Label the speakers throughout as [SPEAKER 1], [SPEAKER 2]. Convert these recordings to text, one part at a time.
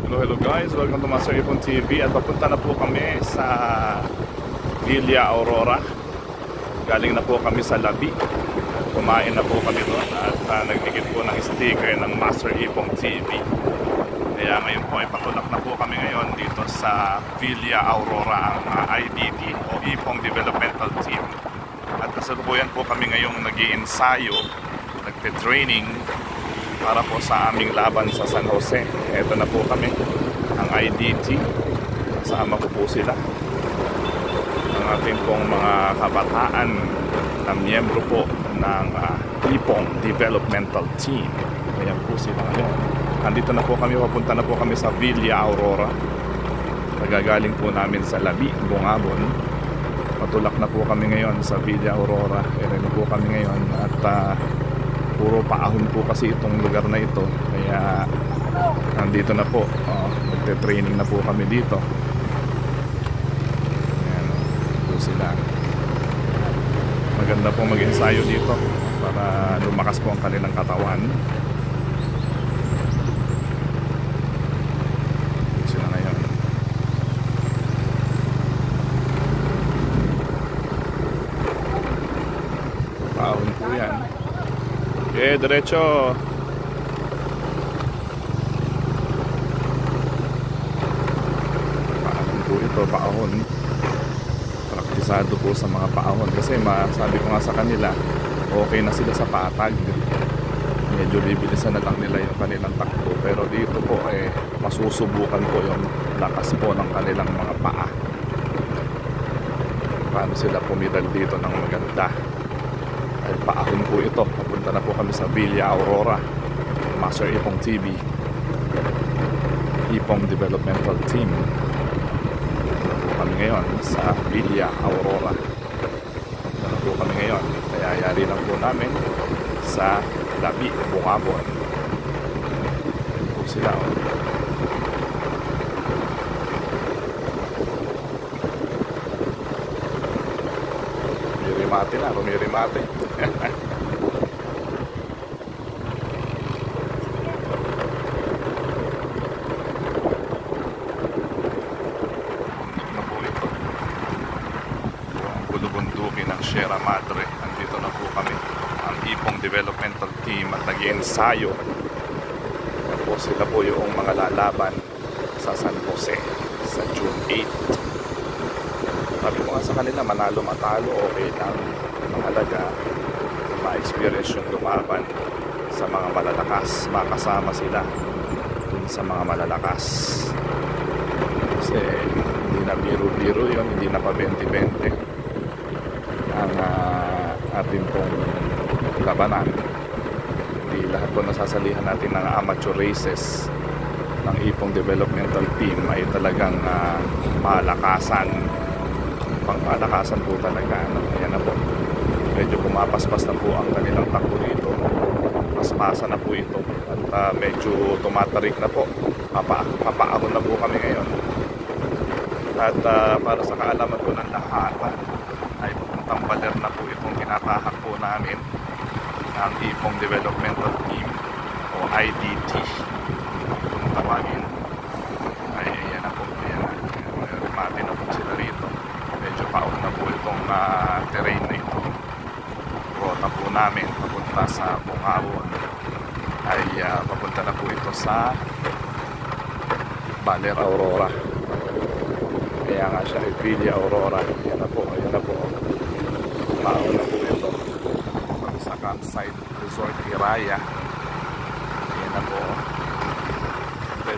[SPEAKER 1] Hello guys, welcome to Master Ipon TV. At papunta na po kami sa Villa Aurora. Galing na po kami sa Labi. Kumain na po kami doon at nagdikit po ng sticker ng Master Ipon TV. Kaya ngayon po ay patulak na po kami ngayon dito sa Villa Aurora, ang IDT o Ipon Developmental Team. At kasalukuyan po kami ngayong nag-iensayo, nagte-training para po sa aming laban sa San Jose. Ito na po kami, ang IDT. Kasama ko po sila, ang ating pong mga kabataan na miyembro po ng Ipon Developmental Team. Ayan po sila ngayon. Andito na po kami, papunta na po kami sa Villa Aurora. Nagagaling po namin sa Labi, Bungabon. Patulak na po kami ngayon sa Villa Aurora. Ere na po kami ngayon at puro paahon po kasi itong lugar na ito. Kaya nandito na po, magte-training na po kami dito. Ayan po sila. Maganda po mag-ensayo dito para lumakas po ang kanilang katawan. Sila ngayon. Paahon po yan. Okay, diretso. Paahon po ito, paahon. Praktisado po sa mga paahon. Kasi sabi ko nga sa kanila, okay na sila sa patag. Medyo bibilisan na lang nila yung kanilang takbo. Pero dito po, masusubukan po yung lakas po ng kanilang mga paa. Paano sila pumidal dito ng maganda. Ay paahon po ito. Papunta na po kami sa Villa Aurora, Master Ipon TV, Ipon Developmental Team. Papunta na po kami ngayon sa Villa Aurora. Papunta na po kami ngayon. Kaya yari lang po namin sa Labi, Bungabon. Ayan po sila. Rumirimate na, rumirimate. Bulubundukin ng Sierra Madre. Andito na po kami, ang Ipon Developmental Team, at nag-iensayo. Tapos sila po yung mga lalaban sa San Jose sa June 8. Sabi ko nga sa kanila, manalo matalo okay lang. Mahalaga ma-experience yung lumaban sa mga malalakas, makasama sila dun sa mga malalakas. Kasi hindi na biro-biro yun, hindi na pa 20-20 ang ating pong labanan. Hindi lahat po nasasalihan natin ng amateur races ng Ipon Developmental Team ay talagang malakasan, pangmalakasan po talaga. Ayan na po, medyo pumapaspas na po ang kanilang takbo dito. Paspasa na po ito at medyo tumatarik na po. Papaahon na po kami ngayon. At para sa kaalaman po ng lahat, ay pupuntang baler na po itong tinatahak po namin ng Ipon Developmental Team o IDT kung tawagin. Ay ayan na po, ayan na. Rumati na po sila rito. Medyo paahon na po itong terrain na ito. Rota po namin papunta sa Bungabon ay papunta na po ito sa Baler Aurora. Kaya nga siya ay Villa Aurora. Ayan na po, ayan na po. Paahon na po ito sa campsite resort Hiraya. Ayan na po.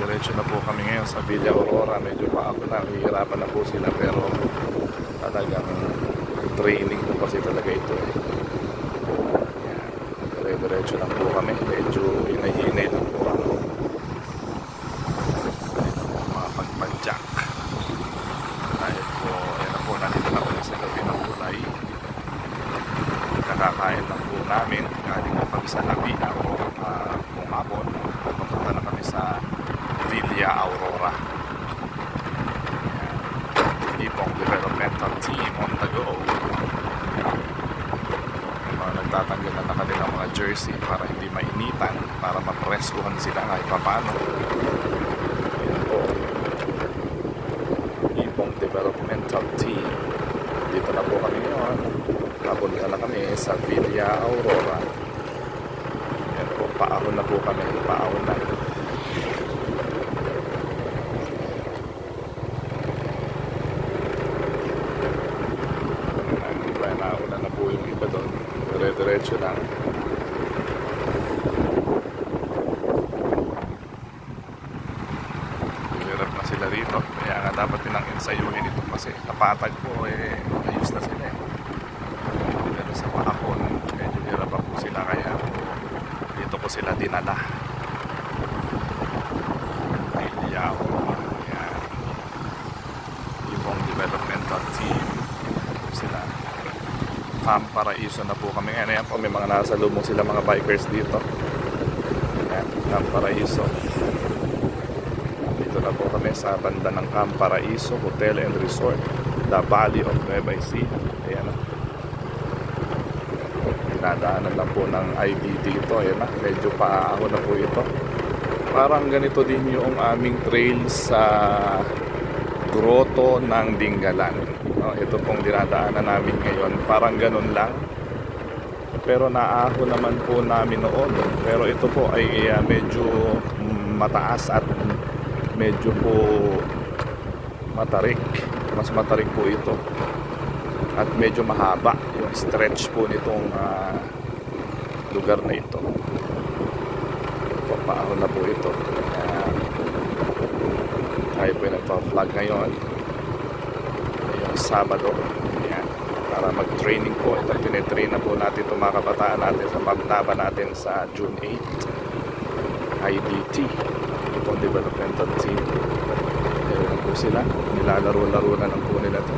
[SPEAKER 1] Diretso na po kami ngayon sa Villa Aurora. Medyo paahon na, hihirapan na po sila pero talagang training po kasi talaga ito diretso lang po kami. Medyo hinay-hinay lang po ako. Mga pagpadyak. Dahil po, ayan na po, nandito na po sa gabi ng kulay. Kakakain lang po namin. Galing po kami sa Labi ako Bungabon. Papunta na kami sa Villa Aurora. Ipon Developmental Team on the go. Nagtatanggal na kanilang mga jersey para hindi mainitan, para mapreskuhan sila kahit papano. Developmental Team. Dito na po kami ngayon. Napunta na kami sa Villa Aurora. Yan po, paahon na po kami. Paahon na. Nauna na po yung iba doon. Dire-diretso lang. Hirap na sila rito. Kaya nga dapat nilang ensayuhin ito kasi kapatag po ayos na sila Pero sa paahon medyo hirap pa po sila kaya dito po sila dinala. Yaw. Yan. Ibong developmental team sila. Camp Paraiso na po kami ngayon. Ayan po, may mga nasa lumong sila mga bikers dito. Ayan, Camp Paraiso. Dito na po kami sa banda ng Camp Paraiso Hotel and Resort, the Valley of Nueva Ecija. Ayan na. Dinadaanan lang po ng IDT ito. Ayan na, medyo paahon na po ito. Parang ganito din yung aming trail sa Grotto ng Dingalan. Ito pong dinadaanan namin ngayon. Parang ganun lang. Pero naahon naman po namin noon. Pero ito po ay medyo mataas at medyo po matarik. Mas matarik po ito. At medyo mahaba yung stretch po nitong lugar na ito. Paahon na po ito. Tayo po yung nagpa-vlog ngayon. Sabado. Ayan. Para mag-training po. Ito tinitrain na po natin itong mga kabataan natin sa paglaban natin sa June 8. IDT. Itong developmental team. Ayan po sila. Nilalaro-laro na lang po nila ito.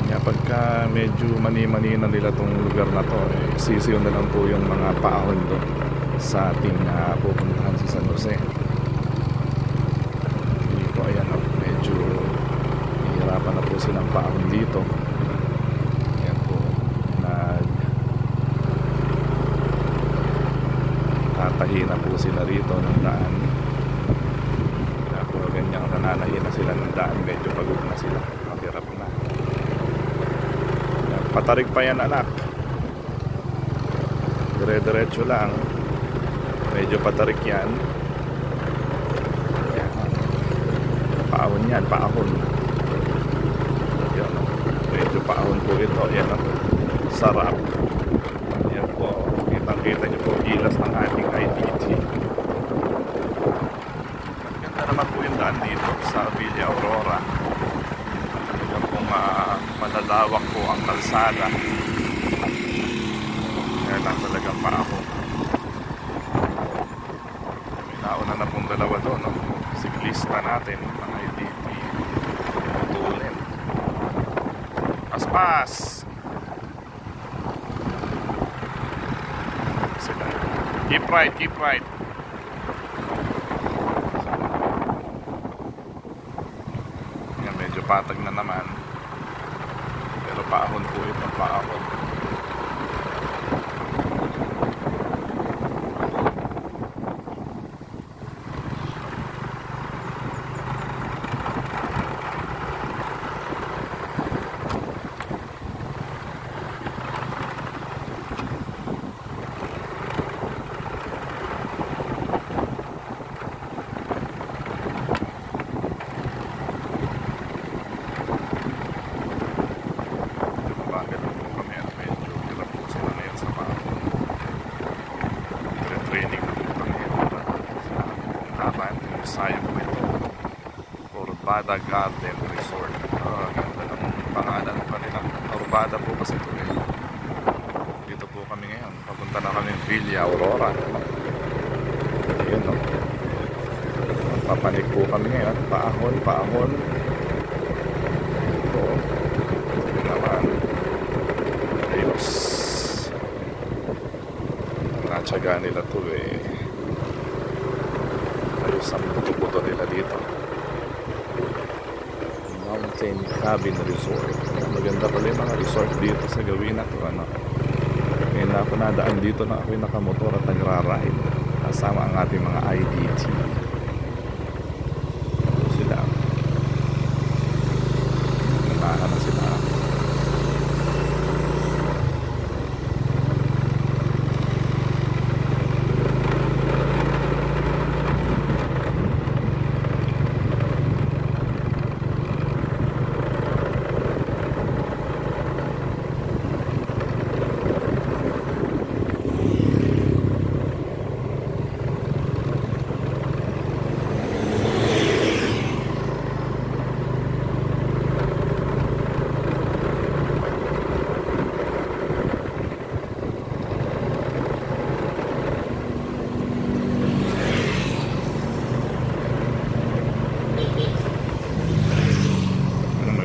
[SPEAKER 1] Kaya pagka medyo mani-mani na nila itong lugar na to, sisiyo na lang po yung mga paahon doon sa ating pupuntahan sa San Jose. Ayan o, medyo hihirapan na po silang paahon dito. Ayan po, tatahi na po sila rito ng daan. Kaya po ganyan, nananahi na sila ng daan, medyo pagod na sila, mahirap na. Ayan, patarik pa yan anak, dire-diretso lang, medyo patarik yan. Paahon yan, paahon. Yan, medyo paahon po ito. Yan, sarap. Yan po, kitang-kita nyo po gilas ng ating IDT. Ganda naman po yung daan dito sa Villa Aurora. Yan po malalawak po ang kalsada. Yan lang talagang paahon. May nauna na pong dalawa doon, no? Siklista natin ng IDT putulin. Paspas sila. Keep right, keep right. Yan, medyo patag na naman pero paahon po ito, paahon. Sayang po ito, Urbada Garden Resort. Ganda ng pangalan pa nila. Urbada po kasi ito Dito po kami ngayon. Papunta na kami Villa Aurora. Ayun o. Papanik po kami ngayon. Paahon, paahon. Ito naman. Ayos. Natsaga nila ito ayos ang buto-buto nila dito. Mountain Cabin Resort. Maganda pala yung mga resort dito sa gawin na ito. Ngayon na ako nadaan dito na ako'y nakamotor at nagra-ride kasama ang ating mga IDT. Ito sila. Unahan na sila.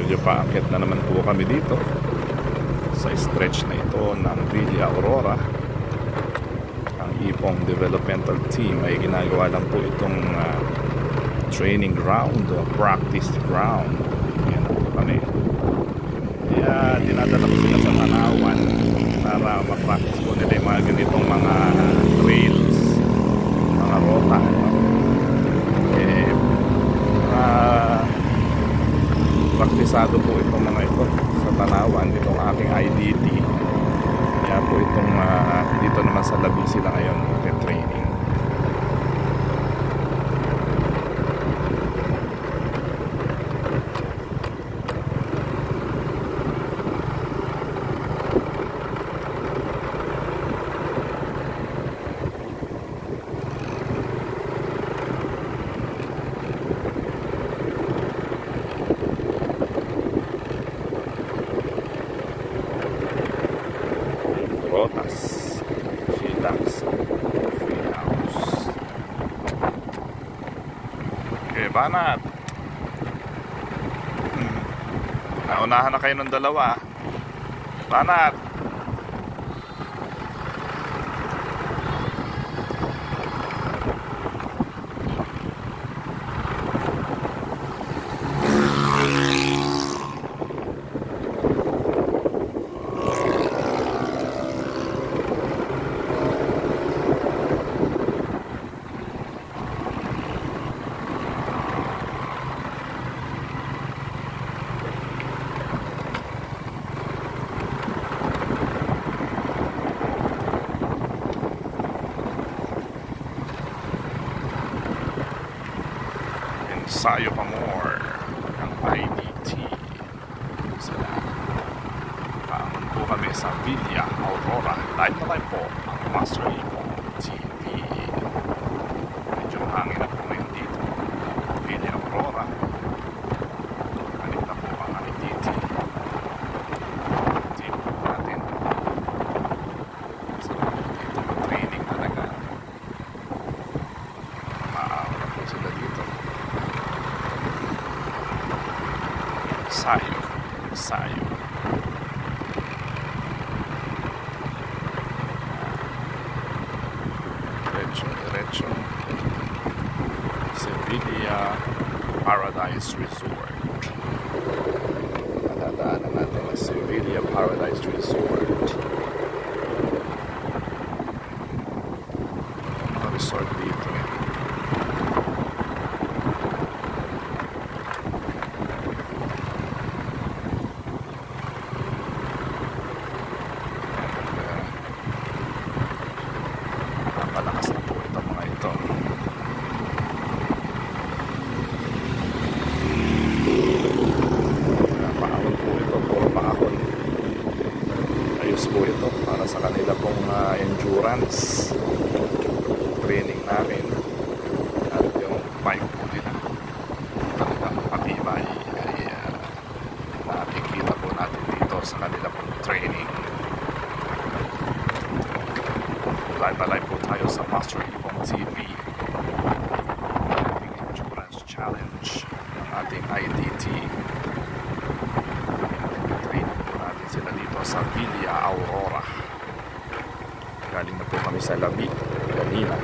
[SPEAKER 1] Medyo paakyat na naman po kami dito sa stretch na ito ng Villa Aurora. Ang Ipong Developmental Team ay ginagawa lang po itong training ground o practice ground. Yan po kami. Kaya dinadala ko sila sa Tanawan para mag-practice po nila yung mga ganitong mga trails, mga rota, no? Praktisado po itong mga ito sa Tanawan, itong aking IDT. Kaya po itong dito naman sa Labi sila ngayon training. Rotas, Shilax, Freehouse. Okay, banat. Naunahan na kayo ng dalawa. Banat. Ensayo pa more ng IDT. Sila. Paamon po kami sa Villa Aurora. Live na live po ang Master Ipong TV. Medyo hangin na po ngayon dito. Villa Aurora. Balik na po ang IDT. Team po natin. So, dito mag-training talaga. Maawa po sila dito. Ensayo. Diretso. Sevilla Paradise Resort. Nadadaanan natin ang Sevilla Paradise Resort. Ang resort dito. Napalakas na po itong mga ito. Paahon po ito, puro paahon. Ayos po ito para sa kanila pong endurance training namin. At yung bike po nila talagang matibay ay nakikita po natin dito sa kanila pong training. Live po tayo sa Master Ipong TV. Ating endurance challenge ng ating IDT. Training po natin sila dito sa Villa Aurora. Galing na po kami sa Labi kanina.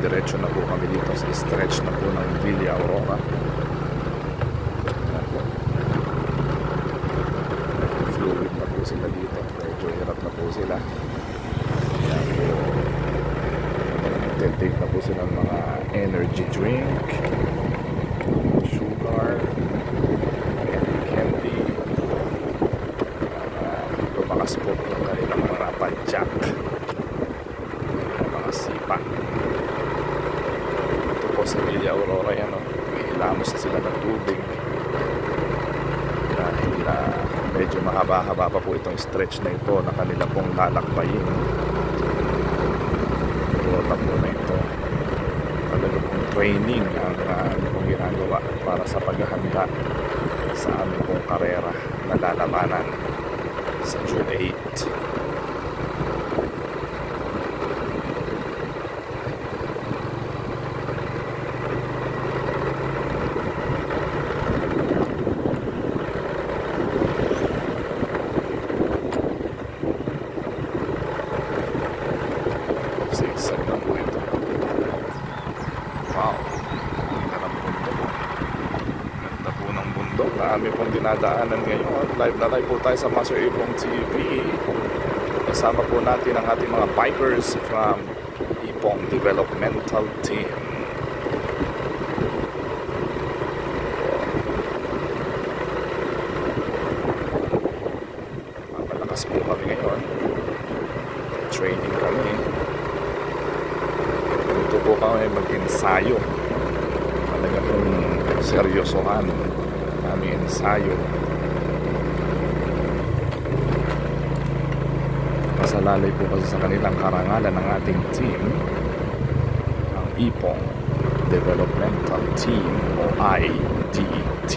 [SPEAKER 1] Diretso na po kami dito sa stretch na po ng Villa Aurora. Fluid na po sila dito. Medyo hirap na po sila. Take na po sila ng mga energy drink, sugar, candy, po sa Villa Aurora yan, oh. May hilamos na sila ng tubig dahil medyo mahaba-haba pa po itong stretch na ito na kanila pong lalakbayin. Rota po na ito. Talaga pong training ang pong ginagawa para sa paghahanda sa aming pong karera na lalabanan sa June 8. Sigsag na po ito. Wow, ganda ng bundok. Ganda po ng bundok na aming pong dinadaanan ngayon. Live na live po tayo sa Master Ipong TV. Kasama po natin ang ating mga bikers from Ipong Developmental Team. Mapalakas po kami ngayon. Training kami. Ito po kami mag-ensayo. Talaga pong seryosohan aming ensayo. Masalalay po kasi sa kanilang karangalan ng ating team, ang Ipong Developmental Team o IDT.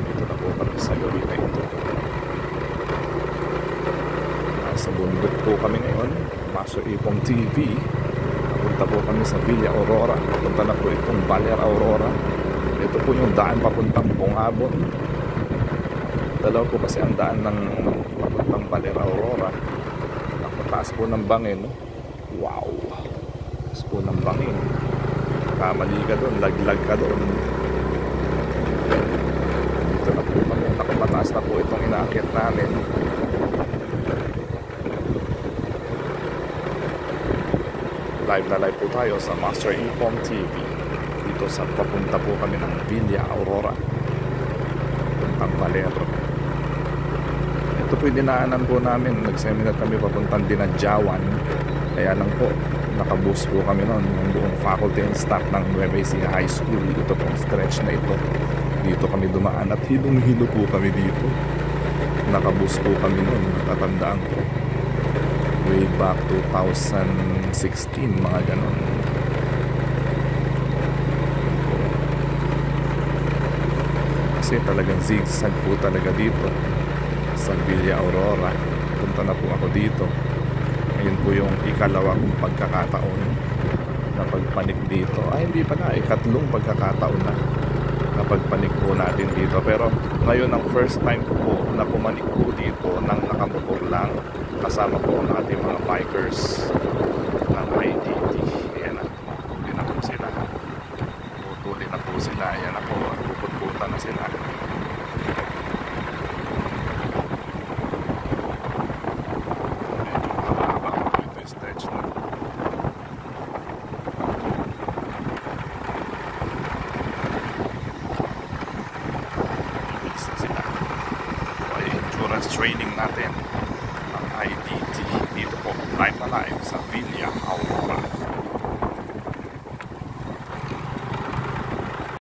[SPEAKER 1] Ito na po kami sa gabi na ito. Nasa bundok po kami ngayon, Master Ipong TV. Punta po kami sa Villa Aurora. Punta na po itong Baler Aurora. Ito po yung daan papuntang Bungabon. Dalaw po kasi ang daan ng papuntang Baler Aurora. Nakataas po ng bangin. Wow! Taas po ng bangin. Kamali ka doon, laglag ka doon. Dito na po kami. Nakamataas na po itong inaakit namin. Live na live po tayo sa Master Ipong TV. Dito sa papunta po kami ng Villa Aurora. Papuntang Baler. Ito po yung dinaanan po namin. Nag-seminar kami papuntang Dinadjawan. Kaya lang po, nakabus po kami noon. Yung buong faculty and staff ng Nueva Ecija High School. Ito pong stretch na ito. Dito kami dumaan at hilong-hilo po kami dito. Nakabus po kami noon. Natatandaan ko. Way back 2016, mga ganon. Kasi talagang zigzag po talaga dito sa Villa Aurora. Punta na po ako dito. Ngayon po yung ikalawang pagkakataon na pagpanik dito. Ay, hindi pala, ikatlong pagkakataon na pagpanik po natin dito. Pero ngayon ang first time po na pumanik po dito nang nakamotor lang. Kasama po ang ating mga bikers ng IDT. Ayan na, putuli na po sila. Putuli na po sila. Ayan na po, puput-puta na sila. Medyo mahaba po ito, stretch na. Ibig na sila. So, ay endurance training natin.